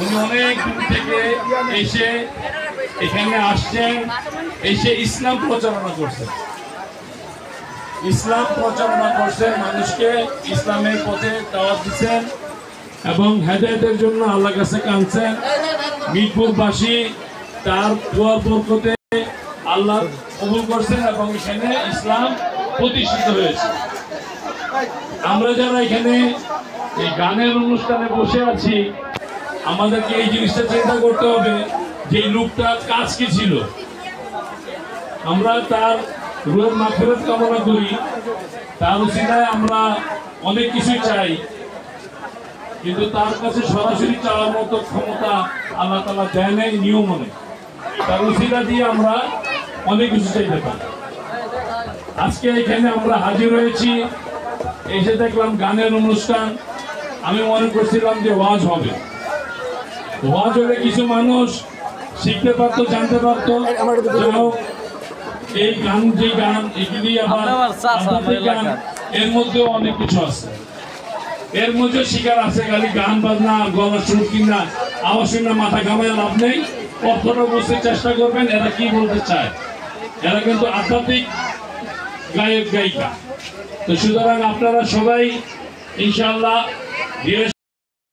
উনি অনেক দূর থেকে এসে এখানে আসছেন, এসে ইসলাম প্রচারণা করছেন, মানুষকে ইসলামের পথে দাওয়াত দিচ্ছেন এবং হেদায়েতের জন্য আল্লাহর কাছে কাঁদছেন। মিরপুরবাসী তার দোয়ার বরকতে আল্লাহ কবুল করছেন এবং এখানে ইসলাম প্রতিষ্ঠিত হয়েছে। আমরা যারা এখানে এই গানের অনুষ্ঠানে বসে আছি, আমাদেরকে এই জিনিসটা চিন্তা করতে হবে যে এই লোকটার কাজ কি ছিল। আমরা তার রুহের মাগফিরাত কামনা করি, তার উসিলায় আমরা অনেক কিছু চাই, কিন্তু তার কাছে সরাসরি চাওয়ার মতো ক্ষমতা আল্লাহ তাআলা দেয় নাই, নিয়ম নেই। তার উসিলা দিয়ে আমরা অনেক কিছু চাইতে পারি। আজকে এখানে আমরা হাজির হয়েছি, এসে দেখলাম গানের অনুষ্ঠান। আমি মনে করছিলাম যে ওয়াজ হবে, ওয়াজ হলে কিছু মানুষ শিখতে পারতো, জানতে পারতো। এই গান, যে গান এগুলি আবার গান, এর মধ্যে অনেক কিছু আছে, এর মধ্যে শিকার আছে। খালি গান বাজনা, গলার সুর কিনা আওয়াজ শুনে মাথা ঘামায় লাভ নেই। অর্থটা বুঝতে চেষ্টা করবেন এরা কি বলতে চায়। এরা কিন্তু আধ্যাত্মিক গায়ক গায়িকা। তো সুতরাং আপনারা সবাই ইনশাআল্লাহ